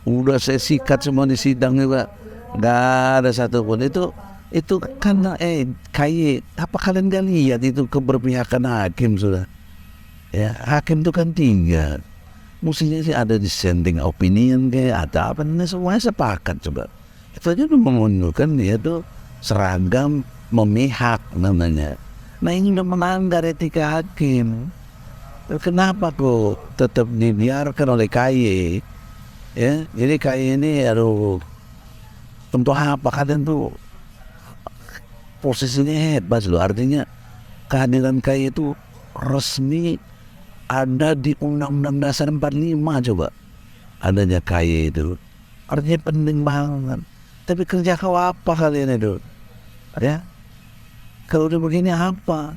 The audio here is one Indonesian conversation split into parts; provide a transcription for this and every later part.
udah saya sikat semua di sidang juga, nggak ada satupun. Itu karena KY, apa kalian gak lihat itu keberpihakan hakim sudah? Ya, hakim itu kan tiga, mestinya sih ada dissenting opinion kayak ada apa, semuanya sepakat coba. Itu aja udah menunjukkan dia tuh seragam memihak namanya. Nah ini udah melanggar etika hakim. Kenapa kok tetap dibiarkan oleh KY? Ya, jadi KY ini aduh, untuk apa kalian tuh posisinya hebat loh, artinya kehadiran KY itu resmi ada di Undang-Undang Dasar 45 coba adanya KY itu, artinya penting banget. Tapi kerja kau apa kalian itu? Ya, kalau udah begini apa?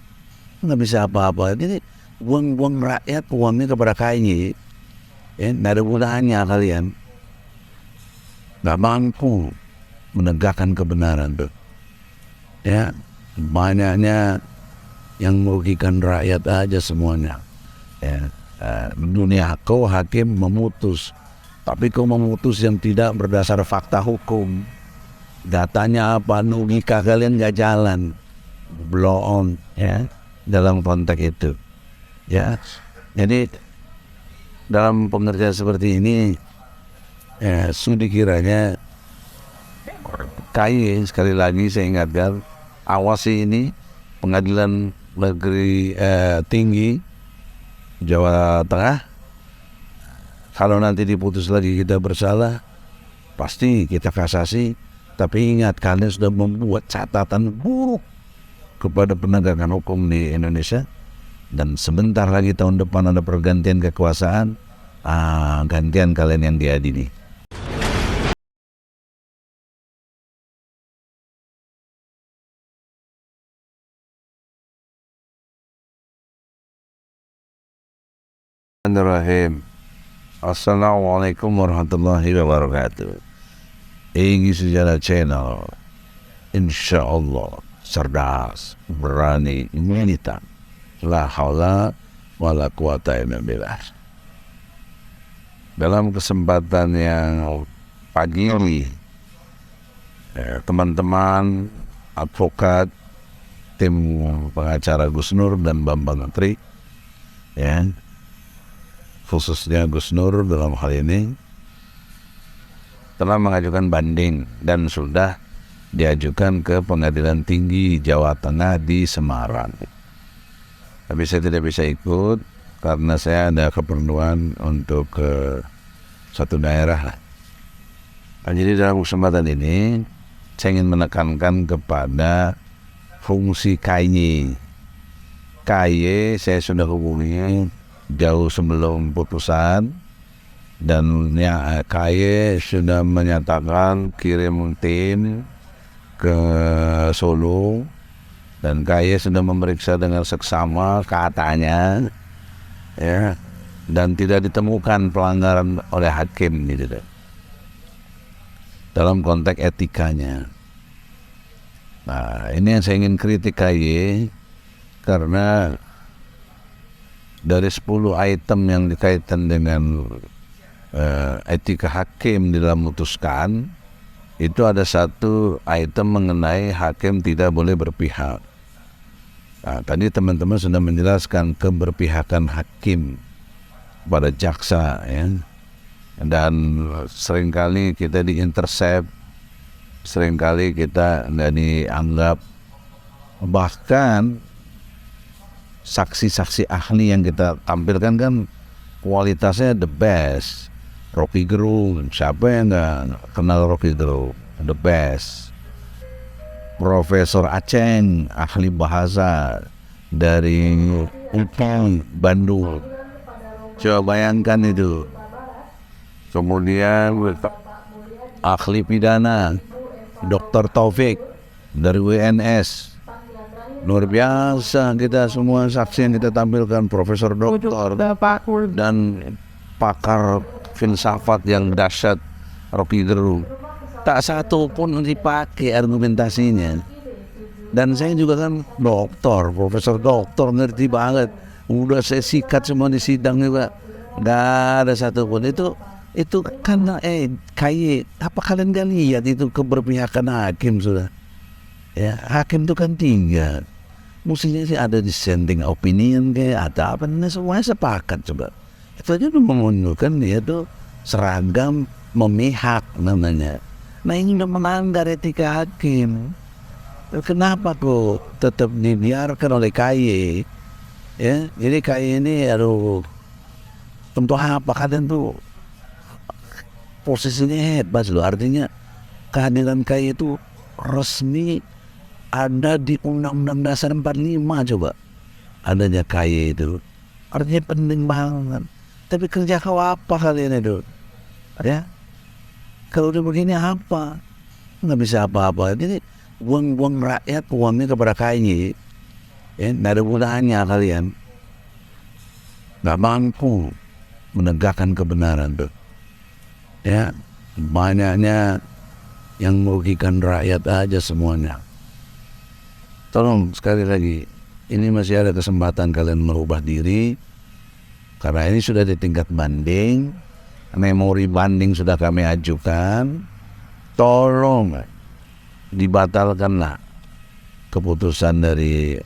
Nggak bisa apa-apa. Jadi buang-buang rakyat uangnya kepada KY, ya, nggak ada gunanya kalian. Nggak mampu menegakkan kebenaran tuh. Ya, banyaknya yang merugikan rakyat aja semuanya. Ya, dunia kau hakim memutus, tapi kau memutus yang tidak berdasar fakta hukum. Datanya apa, logika kalian nggak jalan, blow on, ya, dalam konteks itu. Ya, jadi dalam pengertian seperti ini, ya, sudah kiranya KY sekali lagi saya ingatkan, awasi ini Pengadilan Negeri Tinggi Jawa Tengah. Kalau nanti diputus lagi kita bersalah, pasti kita kasasi. Tapi ingat, kalian sudah membuat catatan buruk kepada penegakan hukum di Indonesia. Dan sebentar lagi tahun depan ada pergantian kekuasaan, gantian kalian yang diadili. Bismillahirrahmanirrahim. Assalamualaikum warahmatullahi wabarakatuh. Ini sejarah channel, insya Allah cerdas, berani, militan. La haula wala quwata illa billah. Dalam kesempatan yang pagi ini, teman-teman advokat, tim pengacara Gus Nur dan Bambang Menteri, ya, khususnya Gus Nur dalam hal ini, telah mengajukan banding dan sudah diajukan ke Pengadilan Tinggi Jawa Tengah di Semarang. Tapi saya tidak bisa ikut karena saya ada keperluan untuk ke satu daerah. Nah, jadi dalam kesempatan ini saya ingin menekankan kepada fungsi KY. KY saya sudah hubungi jauh sebelum putusan, dan ya, KY sudah menyatakan kirim tim ke Solo, dan KY sudah memeriksa dengan seksama katanya, ya, dan tidak ditemukan pelanggaran oleh hakim gitu, dalam konteks etikanya. Nah, ini yang saya ingin kritik KY, karena dari 10 item yang dikaitkan dengan etika hakim di dalam memutuskan, itu ada satu item mengenai hakim tidak boleh berpihak. Nah, tadi teman-teman sudah menjelaskan keberpihakan hakim pada jaksa, ya, dan seringkali kita diintercept, seringkali kita nggak dianggap, bahkan saksi-saksi ahli yang kita tampilkan kan kualitasnya the best. Rocky Gerung, siapa yang nggak kenal Rocky Gerung? The best. Profesor Aceng, ahli bahasa dari UPN Bandung. Coba bayangkan itu. Kemudian ahli pidana Dr. Taufik dari WNS. Luar biasa, kita semua saksi yang kita tampilkan, profesor doktor dan pakar filsafat yang dahsyat Rocky Gerung. Tak satu pun dipakai argumentasinya. Dan saya juga kan doktor, profesor doktor, ngerti banget. Udah saya sikat semua di sidang juga, nggak ada satupun. Itu Itu karena KY, apa kalian gak lihat itu keberpihakan hakim sudah? Ya, hakim itu kan tiga. Mestinya sih ada dissenting opinion kayak ada apa, ini semuanya sepakat coba. Itu aja udah menunjukkan dia tuh seragam memihak namanya. Nah ini udah melanggar etika hakim. Kenapa kok tetap dibiarkan oleh KY? Ya, jadi KY ini aduh, untuk apa kalian tuh posisinya hebat loh, artinya kehadiran KY itu resmi ada di Undang-Undang Dasar 45 coba. Adanya KY itu artinya penting banget. Tapi kerja kau apa kalian itu? Ya, kalau udah begini apa? Nggak bisa apa-apa. Jadi buang-buang rakyat uangnya kepada KY. Ya, nggak ada gunanya kalian. Nggak mampu menegakkan kebenaran tuh. Ya, banyaknya yang merugikan rakyat aja semuanya. Tolong sekali lagi, ini masih ada kesempatan kalian merubah diri, karena ini sudah di tingkat banding, memori banding sudah kami ajukan. Tolong dibatalkanlah keputusan dari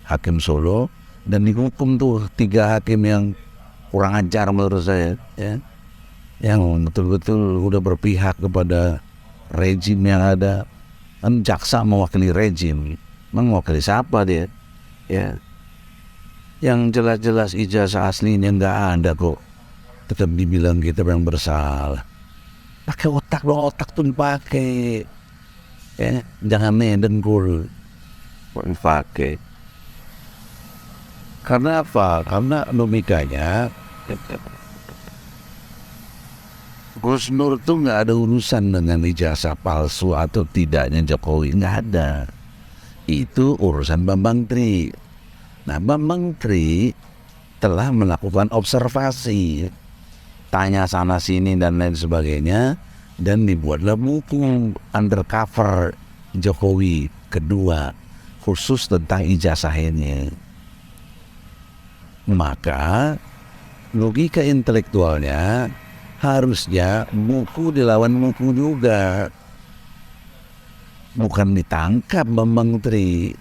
Hakim Solo dan dihukum tuh 3 hakim yang kurang ajar menurut saya, ya, yang betul-betul udah berpihak kepada rejim yang ada. Kan jaksa mewakili rejim, mewakili siapa dia? Ya, yang jelas-jelas ijazah aslinya nggak ada kok, tetap dibilang kita yang bersalah. Pakai otak dong, otak tuh dipakai, ya, jangan dengkul pakai. Karena apa? Karena logikanya Gus Nur tuh nggak ada urusan dengan ijazah palsu atau tidaknya Jokowi, nggak ada. Itu urusan Bambang Tri. Nah, Bambang Tri telah melakukan observasi, tanya sana sini dan lain sebagainya, dan dibuatlah buku undercover Jokowi kedua khusus tentang ijazah ini. Maka logika intelektualnya harusnya buku dilawan buku juga, bukan ditangkap Bambang Tri.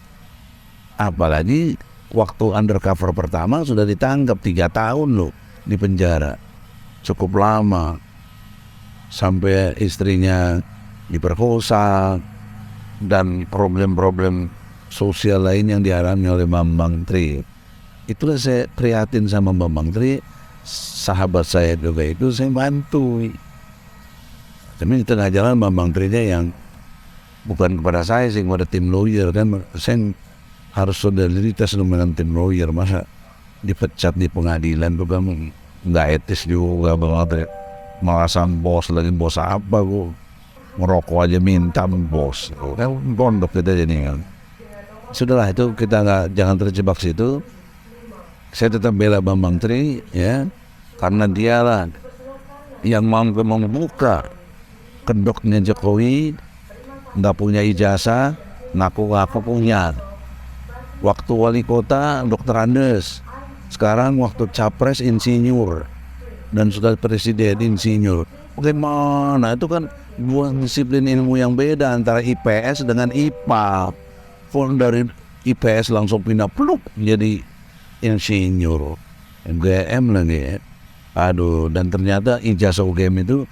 Apalagi waktu undercover pertama sudah ditangkap 3 tahun loh di penjara, cukup lama, sampai istrinya diperkosa dan problem-problem sosial lain yang dialami oleh Bambang Tri. Itulah saya prihatin sama Bambang Tri, sahabat saya juga itu saya bantu. Tapi di tengah jalan Bambang Tri-nya yang bukan kepada saya sih, kepada tim lawyer kan, saya harus solidaritas dengan tim lawyer. Masa dipecat di pengadilan tuh kan nggak etis juga banget. Malah bos lagi, bos apa gua ngerokok aja minta bos, kan gondok kita jadi kan. Sudahlah itu kita jangan terjebak situ. Saya tetap bela Bambang Tri, ya, karena dialah yang mampu membuka kedoknya Jokowi, nggak punya ijazah, ngaku-ngaku punya. Waktu wali kota Dr. Andes, sekarang waktu capres insinyur, dan sudah presiden insinyur. Bagaimana? Itu kan dua disiplin ilmu yang beda antara IPS dengan IPA. Dari IPS langsung pindah peluk jadi insinyur, UGM lagi. Aduh, dan ternyata ijazah UGM itu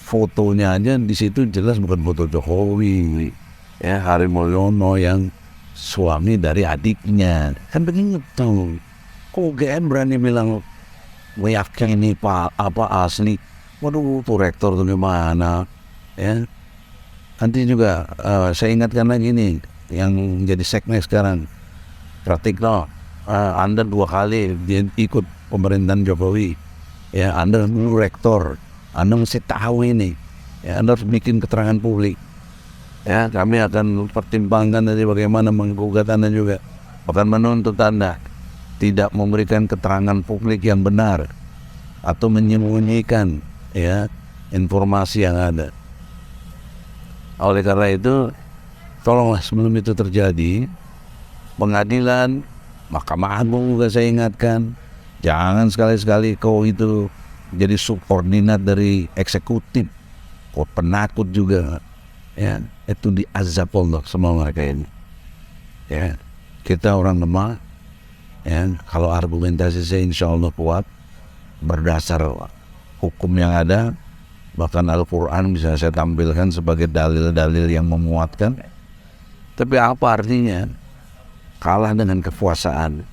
fotonya aja di situ jelas bukan foto Jokowi, ya, Hari Mulyono yang suami dari adiknya. Kan begitu. Kok UGM berani bilang yakin ini Pak apa asli? Waduh, tuh rektor tuh gimana? Ya, nanti juga saya ingatkan lagi nih yang jadi seknek sekarang, Pratikno. Anda 2 kali dia ikut pemerintahan Jokowi, ya, Anda dulu rektor, Anda mesti tahu ini, ya, Anda harus bikin keterangan publik, ya, kami akan pertimbangkan dari bagaimana menggugat Anda juga, bahkan menuntut Anda tidak memberikan keterangan publik yang benar atau menyembunyikan, ya, informasi yang ada. Oleh karena itu, tolonglah sebelum itu terjadi, pengadilan, Mahkamah Agung juga saya ingatkan, jangan sekali-sekali kau itu jadi subordinat dari eksekutif, penakut juga, ya, itu diazab Allah semua mereka ini. Ya, kita orang lemah, ya, kalau argumentasi saya insya Allah kuat, berdasar hukum yang ada, bahkan Al-Quran bisa saya tampilkan sebagai dalil-dalil yang memuatkan. Tapi apa artinya kalah dengan kekuasaan,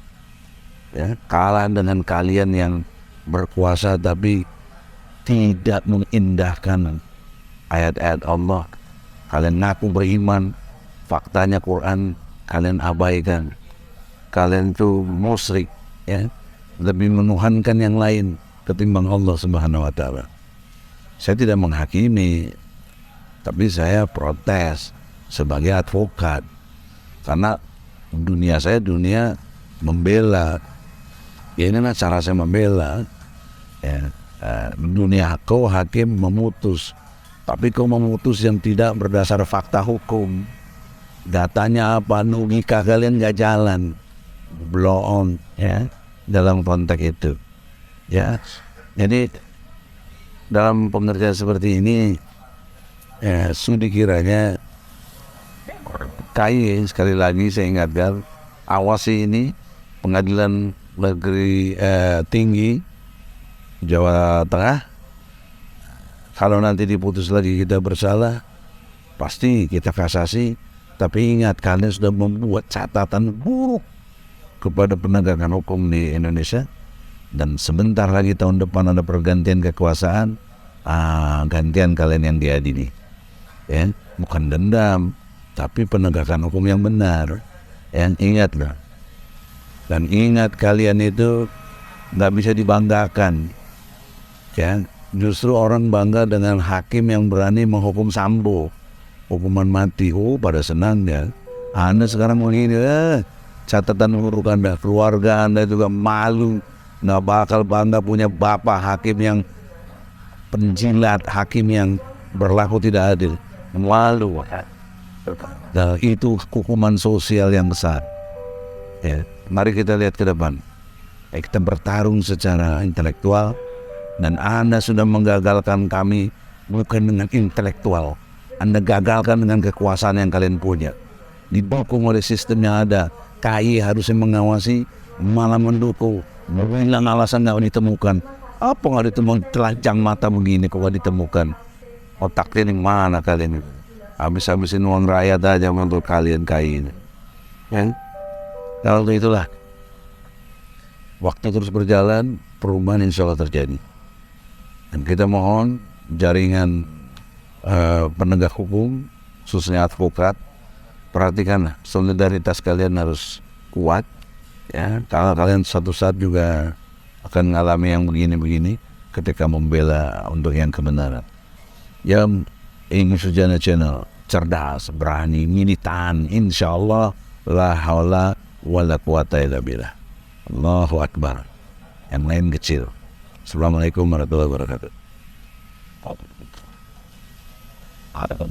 ya, kalah dengan kalian yang berkuasa tapi tidak mengindahkan ayat-ayat Allah. Kalian ngaku beriman, faktanya Quran kalian abaikan. Kalian itu musyrik, ya, lebih menuhankan yang lain ketimbang Allah Subhanahu wa taala. Saya tidak menghakimi, tapi saya protes sebagai advokat, karena dunia saya dunia membela. Ya, inilah cara saya membela. Ya, dunia kau hakim memutus, tapi kau memutus yang tidak berdasar fakta hukum. Datanya apa? Logika kalian nggak jalan, blow on, ya, dalam konteks itu. Ya, jadi dalam pengertian seperti ini, ya, sudah kiranya KAI, sekali lagi saya ingatkan, awasi ini Pengadilan Negeri Tinggi Jawa Tengah. Kalau nanti diputus lagi kita bersalah, pasti kita kasasi. Tapi ingat, kalian sudah membuat catatan buruk kepada penegakan hukum di Indonesia. Dan sebentar lagi tahun depan ada pergantian kekuasaan, gantian kalian yang diadili, ya, bukan dendam, tapi penegakan hukum yang benar. Yang ingatlah, dan ingat kalian itu nggak bisa dibanggakan, ya. Justru orang bangga dengan hakim yang berani menghukum Sambo hukuman mati. Pada senang ya. Anda sekarang begini, catatan buruk Anda, keluarga Anda juga malu. Nggak bakal bangga punya bapak hakim yang penjilat, hakim yang berlaku tidak adil. Malu. Nah, itu hukuman sosial yang besar. Ya, mari kita lihat ke depan. Kita bertarung secara intelektual, dan Anda sudah menggagalkan kami bukan dengan intelektual. Anda gagalkan dengan kekuasaan yang kalian punya. Didukung oleh sistem yang ada. KAI harusnya mengawasi, malah mendukung. Bilang alasan nggak ditemukan. Apa nggak ditemukan? Telanjang mata begini kok nggak ditemukan. Otaknya di mana kalian? Habis-habisin uang rakyat aja untuk kalian KAI ini. Ya? Kalau itulah, waktu terus berjalan, perubahan insya Allah terjadi. Dan kita mohon jaringan penegak hukum, khususnya advokat, perhatikanlah, solidaritas kalian harus kuat, ya. Kalau kalian suatu saat juga akan mengalami yang begini-begini ketika membela untuk yang kebenaran. Ya, ini Sujana Channel, cerdas, berani, militan, insya Allah, la haula wala quwata illa billah. Allahu Akbar. Yang lain kecil. Assalamualaikum warahmatullahi wabarakatuh. Ada